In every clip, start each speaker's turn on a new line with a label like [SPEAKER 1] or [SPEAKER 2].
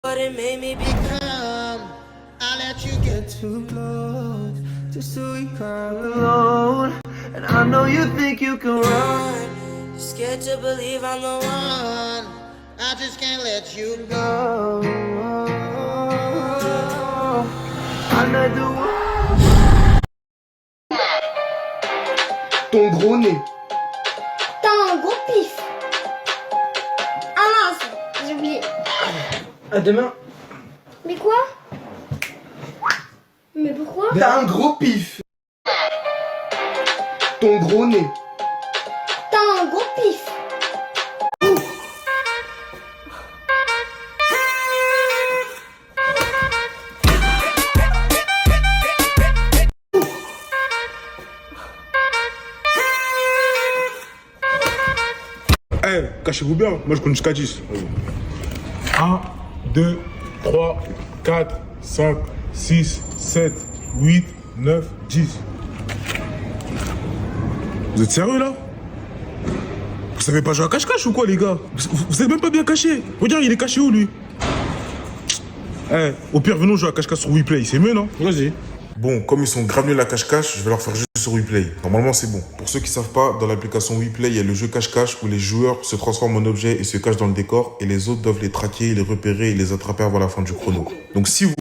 [SPEAKER 1] But it made me become. I let you get too close, just so we cry alone. And I know you think you can run. You're scared to believe I'm the one. I just can't let you go. I'm not the one.
[SPEAKER 2] Ton gros nez.
[SPEAKER 3] T'as un gros pif. Ah mince, j'ai oublié.
[SPEAKER 2] À demain.
[SPEAKER 3] Mais quoi? Mais pourquoi?
[SPEAKER 2] T'as un gros pif. Ton gros nez.
[SPEAKER 3] T'as un gros pif.
[SPEAKER 4] Eh, cachez-vous bien, moi je compte jusqu'à 10. 1, 2, 3, 4, 5, 6, 7, 8, 9, 10. Vous êtes sérieux là? Vous savez pas jouer à cache-cache ou quoi les gars? Vous savez même pas bien caché. Regarde, il est caché où lui? Eh, au pire, venons jouer à cache-cache sur WePlay, c'est mieux non? Vas-y.
[SPEAKER 5] Bon, comme ils sont grave nuls à cache-cache, je vais leur faire juste sur WePlay. Normalement, c'est bon. Pour ceux qui savent pas, dans l'application WePlay, il y a le jeu cache-cache où les joueurs se transforment en objets et se cachent dans le décor et les autres doivent les traquer, les repérer et les attraper avant la fin du chrono. Donc si vous...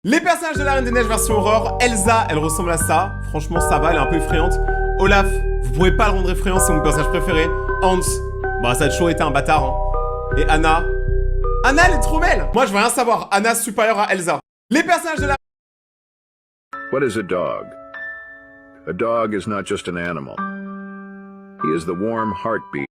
[SPEAKER 6] Les personnages de la Reine des Neiges version Aurore, Elsa, elle ressemble à ça. Franchement, ça va, elle est un peu effrayante. Olaf, vous pouvez pas le rendre effrayant, c'est mon personnage préféré. Hans, bah ça a toujours été un bâtard. Hein. Et Anna, Anna, elle est trop belle. Moi, je veux rien savoir. Anna supérieure à Elsa. Les personnages de la...
[SPEAKER 7] What is a dog? A dog is not just an animal. He is the warm heartbeat.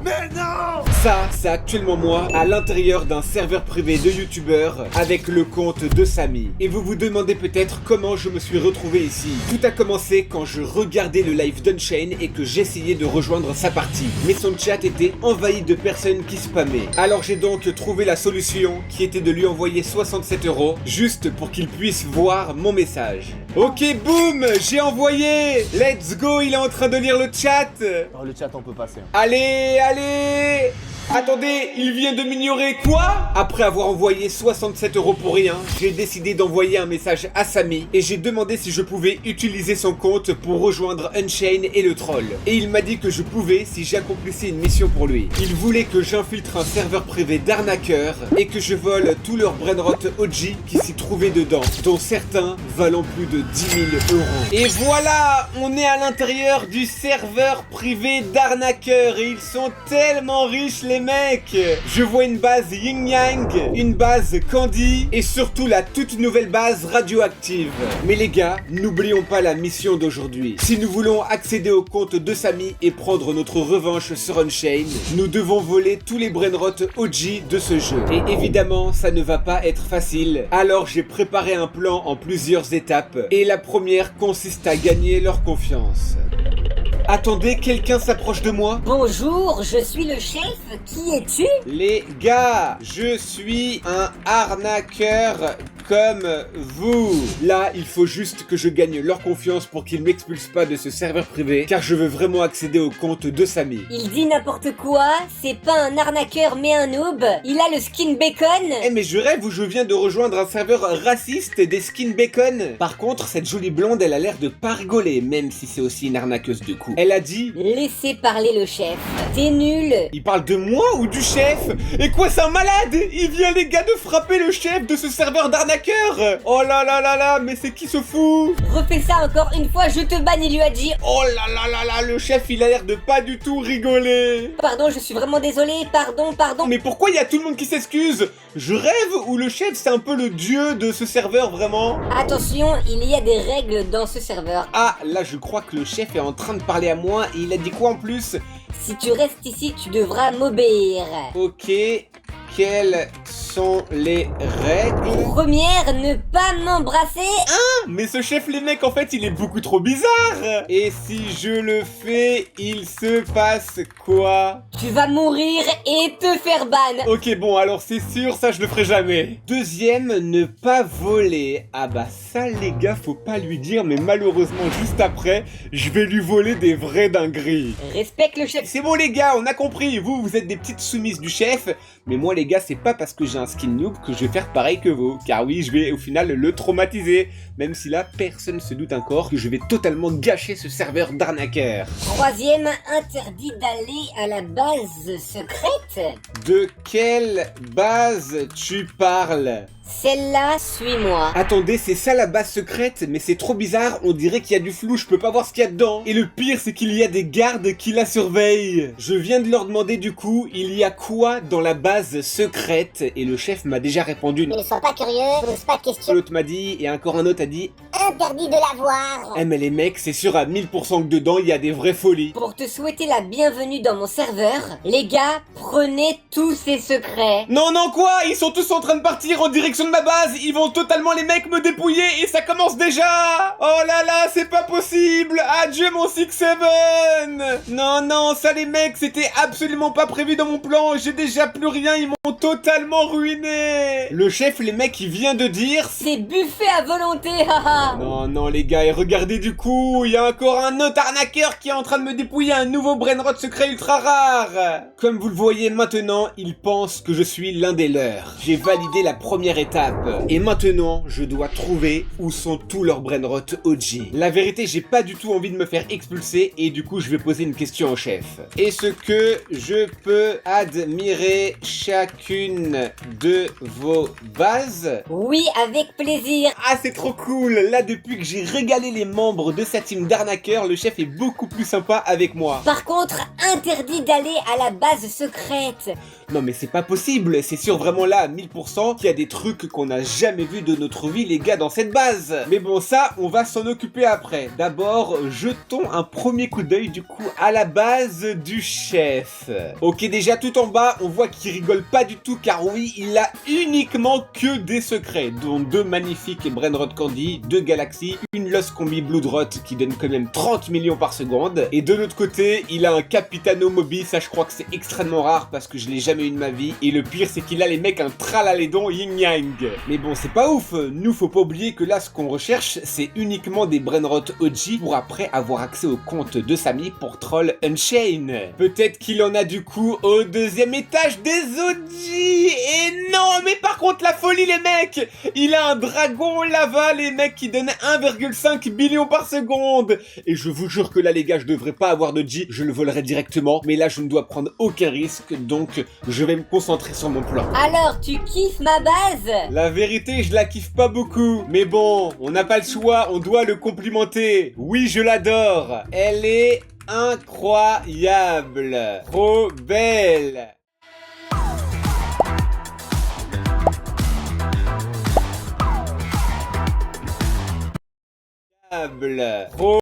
[SPEAKER 6] Mais non!
[SPEAKER 8] Ça, c'est actuellement moi à l'intérieur d'un serveur privé de youtubeurs avec le compte de Samy. Et vous vous demandez peut-être comment je me suis retrouvé ici. Tout a commencé quand je regardais le live d'Unchained et que j'essayais de rejoindre sa partie. Mais son chat était envahi de personnes qui spammaient. Alors j'ai donc trouvé la solution qui était de lui envoyer 67 € juste pour qu'il puisse voir mon message. Ok, boum, j'ai envoyé. Let's go, il est en train de lire le chat.
[SPEAKER 9] Oh, le chat, on peut passer.
[SPEAKER 8] Allez, allez! Attendez, il vient de m'ignorer quoi? Après avoir envoyé 67 € pour rien, j'ai décidé d'envoyer un message à Samy et j'ai demandé si je pouvais utiliser son compte pour rejoindre Unchained et le troll. Et il m'a dit que je pouvais si j'accomplissais une mission pour lui. Il voulait que j'infiltre un serveur privé d'arnaqueurs et que je vole tous leurs brainrot OG qui s'y trouvaient dedans, dont certains valant plus de 10 000 €. Et voilà, on est à l'intérieur du serveur privé d'arnaqueurs et ils sont tellement riches les mecs. Je vois une base Yin Yang, une base Candy et surtout la toute nouvelle base radioactive. Mais les gars, n'oublions pas la mission d'aujourd'hui. Si nous voulons accéder au compte de Samy et prendre notre revanche sur Unchained, nous devons voler tous les brainrot OG de ce jeu. Et évidemment, ça ne va pas être facile. Alors j'ai préparé un plan en plusieurs étapes et la première consiste à gagner leur confiance. Attendez, quelqu'un s'approche de moi.
[SPEAKER 10] Bonjour, je suis le chef. Qui es-tu?
[SPEAKER 8] Les gars, je suis un arnaqueur comme vous. Là, il faut juste que je gagne leur confiance pour qu'ils m'expulsent pas de ce serveur privé, car je veux vraiment accéder au compte de Samy.
[SPEAKER 10] Il dit n'importe quoi, c'est pas un arnaqueur mais un noob. Il a le skin bacon.
[SPEAKER 8] Eh mais je rêve où je viens de rejoindre un serveur raciste des skins bacon. Par contre, cette jolie blonde, elle a l'air de pas rigoler, même si c'est aussi une arnaqueuse de coup. Elle a dit...
[SPEAKER 10] Laissez parler le chef. T'es nul.
[SPEAKER 8] Il parle de moi ou du chef? Et quoi, c'est un malade? Il vient les gars de frapper le chef de ce serveur d'arnaqueurs. Oh là là là là, mais c'est qui ce fou?
[SPEAKER 10] Refais ça encore une fois, je te banne, il lui a dit.
[SPEAKER 8] Oh là là là là, le chef il a l'air de pas du tout rigoler.
[SPEAKER 10] Pardon, je suis vraiment désolé, pardon.
[SPEAKER 8] Mais pourquoi il y a tout le monde qui s'excuse? Je rêve ou le chef c'est un peu le dieu de ce serveur vraiment?
[SPEAKER 10] Attention, il y a des règles dans ce serveur.
[SPEAKER 8] Ah, là je crois que le chef est en train de parler à moi et il a dit quoi en plus?
[SPEAKER 10] Si tu restes ici, tu devras m'obéir.
[SPEAKER 8] Ok, Quelles sont les règles?
[SPEAKER 10] Première, ne pas m'embrasser.
[SPEAKER 8] Mais ce chef les mecs en fait il est beaucoup trop bizarre. Et si je le fais, il se passe quoi?
[SPEAKER 10] Tu vas mourir et te faire ban.
[SPEAKER 8] Ok bon alors c'est sûr ça je le ferai jamais. Deuxième, ne pas voler. Ah bah ça les gars faut pas lui dire mais malheureusement juste après je vais lui voler des vraies dingueries.
[SPEAKER 10] Respecte le chef.
[SPEAKER 8] C'est bon les gars on a compris, vous êtes des petites soumises du chef. Mais moi les gars c'est pas parce que j'ai un skin noob que je vais faire pareil que vous. Car oui je vais au final le traumatiser. Même si là personne se doute encore que je vais totalement gâcher ce serveur d'arnaqueur.
[SPEAKER 10] Troisième, interdit d'aller à la base secrète.
[SPEAKER 8] De quelle base tu parles?
[SPEAKER 10] Celle-là, suis-moi.
[SPEAKER 8] Attendez, c'est ça la base secrète? Mais c'est trop bizarre, on dirait qu'il y a du flou, je peux pas voir ce qu'il y a dedans. Et le pire, c'est qu'il y a des gardes qui la surveillent. Je viens de leur demander du coup, il y a quoi dans la base secrète? Et le chef m'a déjà répondu.
[SPEAKER 3] Ne sois pas curieux, pose pas de questions.
[SPEAKER 8] L'autre m'a dit, et encore un autre a dit,
[SPEAKER 3] Interdit de la voir.
[SPEAKER 8] eh mais les mecs, c'est sûr à 1000% que dedans, il y a des vraies folies.
[SPEAKER 10] Pour te souhaiter la bienvenue dans mon serveur, les gars, prenez tous ces secrets.
[SPEAKER 8] Non, non, quoi? Ils sont tous en train de partir en direction de ma base. Ils vont totalement, les mecs, me dépouiller et ça commence déjà. Oh là là, c'est pas possible. Adieu, mon 6-7. Non, non, ça, les mecs, c'était absolument pas prévu dans mon plan. J'ai déjà plus rien. Ils m'ont totalement ruiné. Le chef, les mecs, il vient de dire...
[SPEAKER 10] C'est buffet à volonté, haha.
[SPEAKER 8] Non, non, les gars, et regardez du coup, il y a encore un autre arnaqueur qui est en train de me dépouiller un nouveau brainrot secret ultra rare. Comme vous le voyez maintenant, il pense que je suis l'un des leurs. J'ai validé la première étape. Et maintenant, je dois trouver où sont tous leurs brainrot OG. La vérité, j'ai pas du tout envie de me faire expulser et du coup, je vais poser une question au chef. Est-ce que je peux admirer chacune de vos bases?
[SPEAKER 10] Oui, avec plaisir.
[SPEAKER 8] Ah, c'est trop cool. Là, depuis que j'ai régalé les membres de sa team d'arnaqueurs, le chef est beaucoup plus sympa avec moi.
[SPEAKER 10] Par contre, interdit d'aller à la base secrète.
[SPEAKER 8] Non mais c'est pas possible, c'est sûr vraiment là à 1000% qu'il y a des trucs qu'on n'a jamais vu de notre vie les gars dans cette base. Mais bon ça, on va s'en occuper après. D'abord, jetons un premier coup d'œil du coup à la base du chef. Ok, déjà tout en bas, on voit qu'il rigole pas du tout car oui, il a uniquement que des secrets, dont 2 magnifiques Brainrot Candy, 2 Galaxy, une Lost Combi Bloodrot qui donne quand même 30 millions par seconde. Et de l'autre côté, il a un Capitano Mobi, ça je crois que c'est extrêmement rare parce que je l'ai jamais eu de ma vie. Et le pire c'est qu'il a les mecs un tralalédon yin yang. Mais bon c'est pas ouf, nous faut pas oublier que là ce qu'on recherche c'est uniquement des Brainrot OG pour après avoir accès au compte de Samy pour troll Unchained. Peut-être qu'il en a du coup au 2e étage des OG. Et non mais par contre la folie les mecs, il a un dragon lava les mecs qui donne 1,5 billion par seconde. Et je vous jure que là les gars je devrais pas avoir de G, je le volerai directement. Mais là je ne dois prendre aucun risque donc je vais me concentrer sur mon plan.
[SPEAKER 10] Alors, tu kiffes ma base?
[SPEAKER 8] La vérité, je la kiffe pas beaucoup. Mais bon, on n'a pas le choix, on doit le complimenter. Oui, je l'adore. Elle est incroyable. Trop belle. Trop